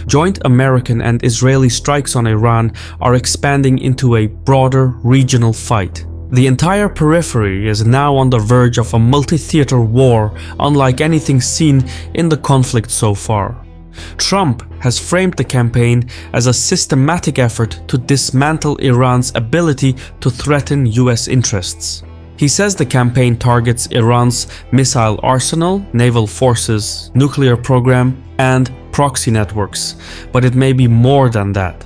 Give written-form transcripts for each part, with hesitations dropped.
joint American and Israeli strikes on Iran are expanding into a broader regional fight. The entire periphery is now on the verge of a multi-theater war unlike anything seen in the conflict so far. Trump has framed the campaign as a systematic effort to dismantle Iran's ability to threaten US interests. He says the campaign targets Iran's missile arsenal, naval forces, nuclear program, and proxy networks, but it may be more than that.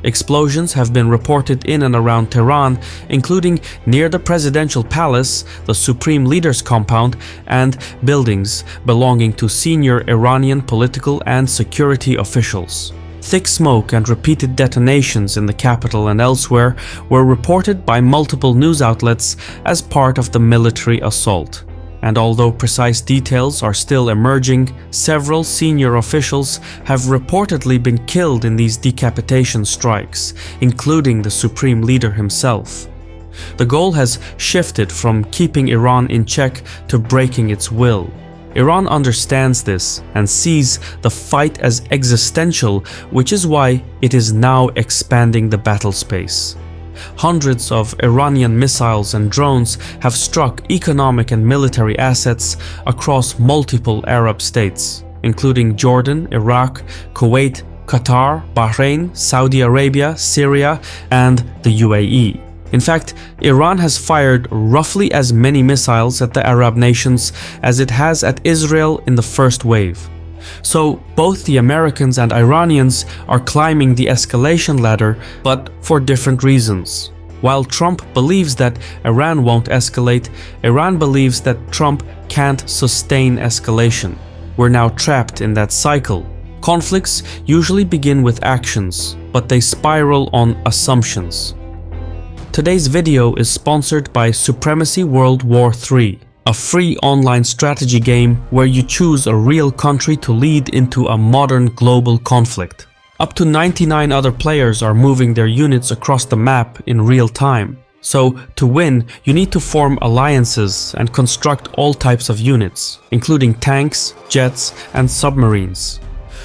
Explosions have been reported in and around Tehran, including near the presidential palace, the Supreme Leader's compound, and buildings belonging to senior Iranian political and security officials. Thick smoke and repeated detonations in the capital and elsewhere were reported by multiple news outlets as part of the military assault. And although precise details are still emerging, several senior officials have reportedly been killed in these decapitation strikes, including the Supreme Leader himself. The goal has shifted from keeping Iran in check to breaking its will. Iran understands this and sees the fight as existential, which is why it is now expanding the battle space. Hundreds of Iranian missiles and drones have struck economic and military assets across multiple Arab states, including Jordan, Iraq, Kuwait, Qatar, Bahrain, Saudi Arabia, Syria, and the UAE. In fact, Iran has fired roughly as many missiles at the Arab nations as it has at Israel in the first wave. So both the Americans and Iranians are climbing the escalation ladder, but for different reasons. While Trump believes that Iran won't escalate, Iran believes that Trump can't sustain escalation. We're now trapped in that cycle. Conflicts usually begin with actions, but they spiral on assumptions. Today's video is sponsored by Supremacy World War III, a free online strategy game where you choose a real country to lead into a modern global conflict. Up to 99 other players are moving their units across the map in real time. So, to win, you need to form alliances and construct all types of units, including tanks, jets, and submarines.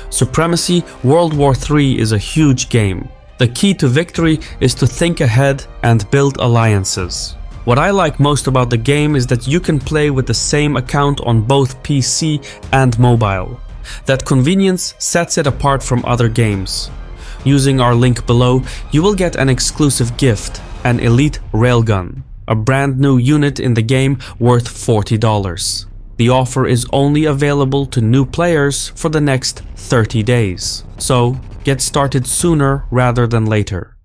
Supremacy World War III is a huge game. The key to victory is to think ahead and build alliances. What I like most about the game is that you can play with the same account on both PC and mobile. That convenience sets it apart from other games. Using our link below, you will get an exclusive gift, an elite Railgun, a brand new unit in the game worth $40. The offer is only available to new players for the next 30 days. So, get started sooner rather than later.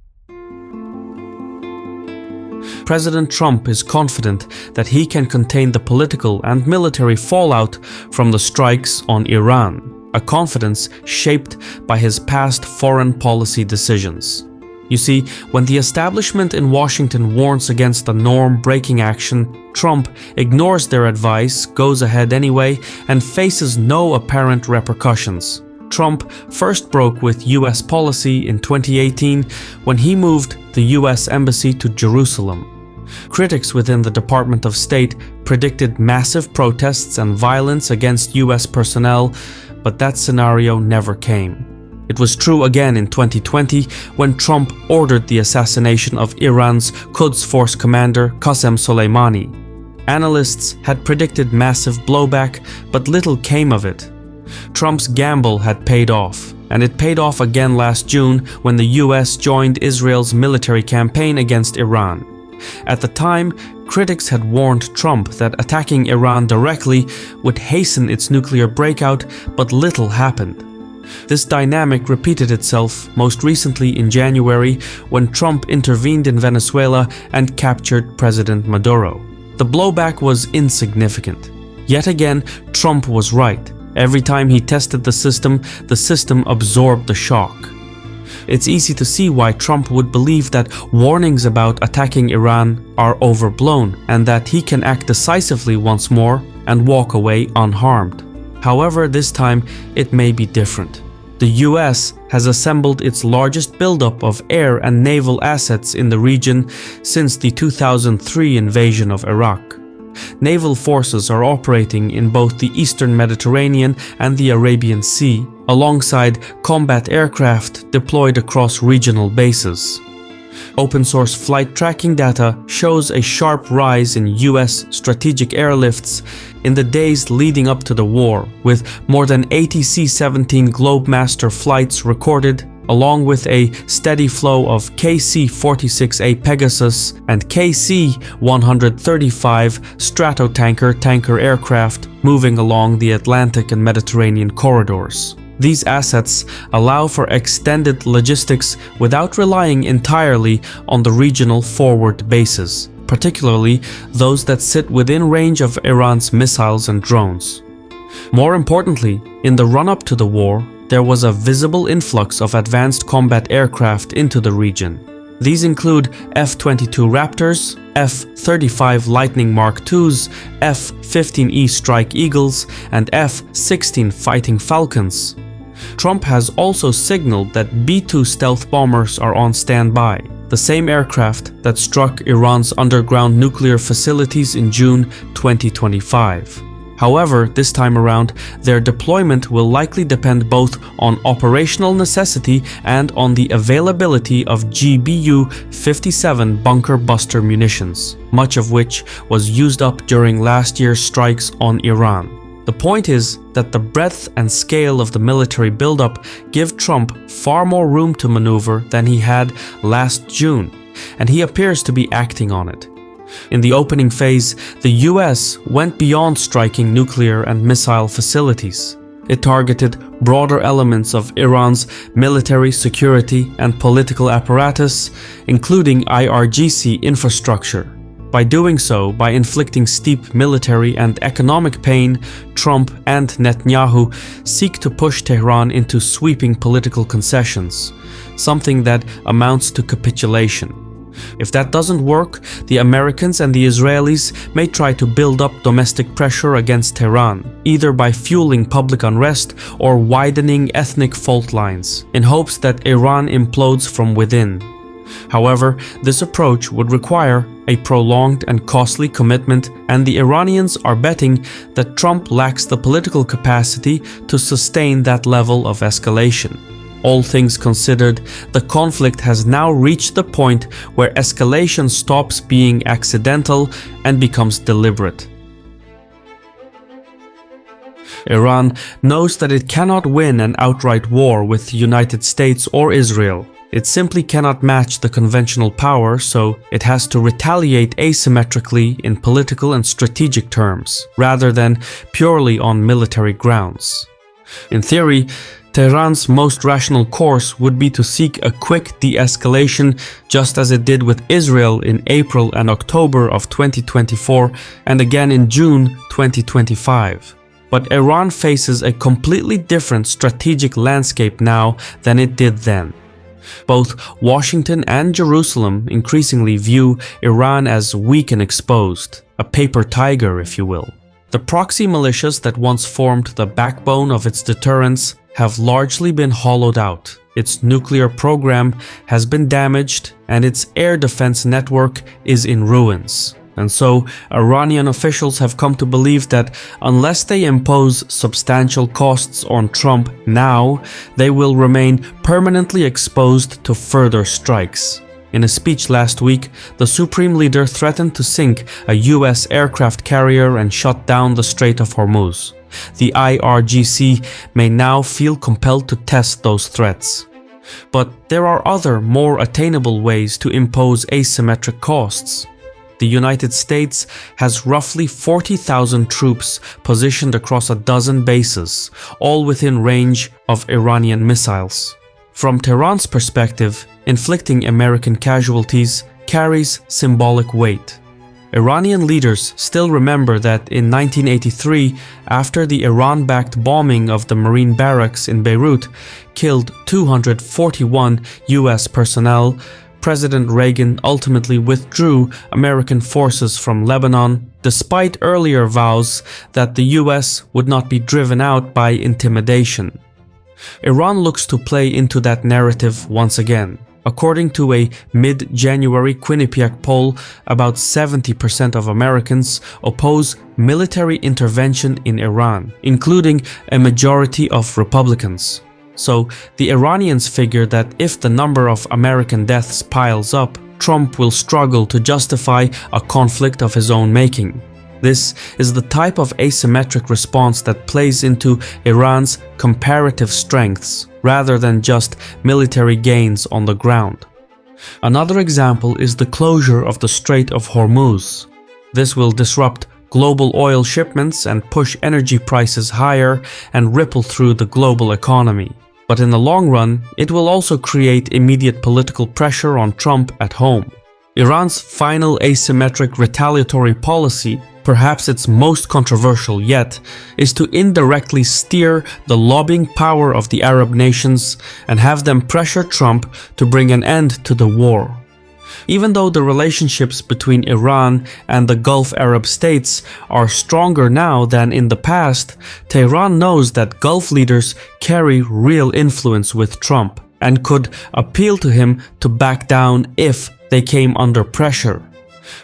President Trump is confident that he can contain the political and military fallout from the strikes on Iran, a confidence shaped by his past foreign policy decisions. You see, when the establishment in Washington warns against a norm-breaking action, Trump ignores their advice, goes ahead anyway, and faces no apparent repercussions. Trump first broke with US policy in 2018 when he moved the US Embassy to Jerusalem. Critics within the Department of State predicted massive protests and violence against US personnel, but that scenario never came. It was true again in 2020 when Trump ordered the assassination of Iran's Quds Force commander Qasem Soleimani. Analysts had predicted massive blowback, but little came of it. Trump's gamble had paid off, and it paid off again last June when the US joined Israel's military campaign against Iran. At the time, critics had warned Trump that attacking Iran directly would hasten its nuclear breakout, but little happened. This dynamic repeated itself most recently in January when Trump intervened in Venezuela and captured President Maduro. The blowback was insignificant. Yet again, Trump was right. Every time he tested the system absorbed the shock. It's easy to see why Trump would believe that warnings about attacking Iran are overblown and that he can act decisively once more and walk away unharmed. However, this time it may be different. The US has assembled its largest buildup of air and naval assets in the region since the 2003 invasion of Iraq. Naval forces are operating in both the Eastern Mediterranean and the Arabian Sea, alongside combat aircraft deployed across regional bases. Open-source flight tracking data shows a sharp rise in US strategic airlifts in the days leading up to the war, with more than 80 C-17 Globemaster flights recorded, along with a steady flow of KC-46A Pegasus and KC-135 Stratotanker tanker aircraft moving along the Atlantic and Mediterranean corridors. These assets allow for extended logistics without relying entirely on the regional forward bases, particularly those that sit within range of Iran's missiles and drones. More importantly, in the run-up to the war, there was a visible influx of advanced combat aircraft into the region. These include F-22 Raptors, F-35 Lightning Mark IIs, F-15E Strike Eagles, and F-16 Fighting Falcons. Trump has also signaled that B-2 stealth bombers are on standby, the same aircraft that struck Iran's underground nuclear facilities in June 2025. However, this time around, their deployment will likely depend both on operational necessity and on the availability of GBU-57 bunker buster munitions, much of which was used up during last year's strikes on Iran. The point is that the breadth and scale of the military buildup give Trump far more room to maneuver than he had last June, and he appears to be acting on it. In the opening phase, the US went beyond striking nuclear and missile facilities. It targeted broader elements of Iran's military, security, and political apparatus, including IRGC infrastructure. By doing so, by inflicting steep military and economic pain, Trump and Netanyahu seek to push Tehran into sweeping political concessions, something that amounts to capitulation. If that doesn't work, the Americans and the Israelis may try to build up domestic pressure against Tehran, either by fueling public unrest or widening ethnic fault lines, in hopes that Iran implodes from within. However, this approach would require a prolonged and costly commitment, and the Iranians are betting that Trump lacks the political capacity to sustain that level of escalation. All things considered, the conflict has now reached the point where escalation stops being accidental and becomes deliberate. Iran knows that it cannot win an outright war with the United States or Israel. It simply cannot match the conventional power, so it has to retaliate asymmetrically in political and strategic terms, rather than purely on military grounds. In theory, Tehran's most rational course would be to seek a quick de-escalation, just as it did with Israel in April and October of 2024 and again in June 2025. But Iran faces a completely different strategic landscape now than it did then. Both Washington and Jerusalem increasingly view Iran as weak and exposed, a paper tiger, if you will. The proxy militias that once formed the backbone of its deterrence have largely been hollowed out. Its nuclear program has been damaged, and its air defense network is in ruins. And so, Iranian officials have come to believe that unless they impose substantial costs on Trump now, they will remain permanently exposed to further strikes. In a speech last week, the Supreme Leader threatened to sink a US aircraft carrier and shut down the Strait of Hormuz. The IRGC may now feel compelled to test those threats. But there are other, more attainable ways to impose asymmetric costs. The United States has roughly 40,000 troops positioned across a dozen bases, all within range of Iranian missiles. From Tehran's perspective, inflicting American casualties carries symbolic weight. Iranian leaders still remember that in 1983, after the Iran-backed bombing of the Marine barracks in Beirut killed 241 US personnel, President Reagan ultimately withdrew American forces from Lebanon, despite earlier vows that the US would not be driven out by intimidation. Iran looks to play into that narrative once again. According to a mid-January Quinnipiac poll, about 70% of Americans oppose military intervention in Iran, including a majority of Republicans. So, the Iranians figure that if the number of American deaths piles up, Trump will struggle to justify a conflict of his own making. This is the type of asymmetric response that plays into Iran's comparative strengths rather than just military gains on the ground. Another example is the closure of the Strait of Hormuz. This will disrupt global oil shipments and push energy prices higher and ripple through the global economy. But in the long run, it will also create immediate political pressure on Trump at home. Iran's final asymmetric retaliatory policy, perhaps its most controversial yet, is to indirectly steer the lobbying power of the Arab nations and have them pressure Trump to bring an end to the war. Even though the relationships between Iran and the Gulf Arab states are stronger now than in the past, Tehran knows that Gulf leaders carry real influence with Trump and could appeal to him to back down if they came under pressure.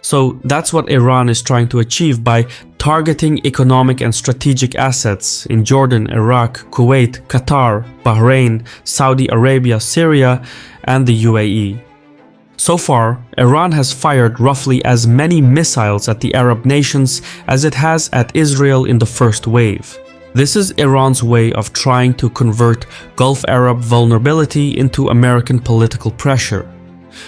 So that's what Iran is trying to achieve by targeting economic and strategic assets in Jordan, Iraq, Kuwait, Qatar, Bahrain, Saudi Arabia, Syria, and the UAE. So far, Iran has fired roughly as many missiles at the Arab nations as it has at Israel in the first wave. This is Iran's way of trying to convert Gulf Arab vulnerability into American political pressure.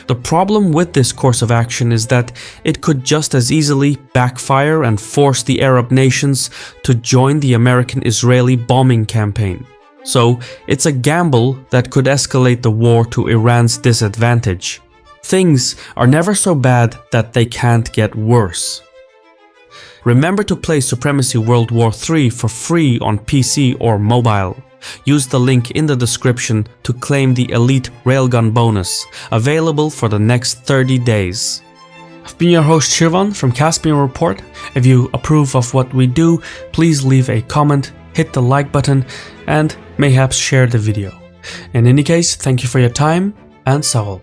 The problem with this course of action is that it could just as easily backfire and force the Arab nations to join the American-Israeli bombing campaign. So, it's a gamble that could escalate the war to Iran's disadvantage. Things are never so bad that they can't get worse. Remember to play Supremacy World War III for free on PC or mobile. Use the link in the description to claim the Elite Railgun bonus, available for the next 30 days. I've been your host Shirvan from Caspian Report. If you approve of what we do, please leave a comment, hit the like button, and mayhaps share the video. In any case, thank you for your time, and Sawal.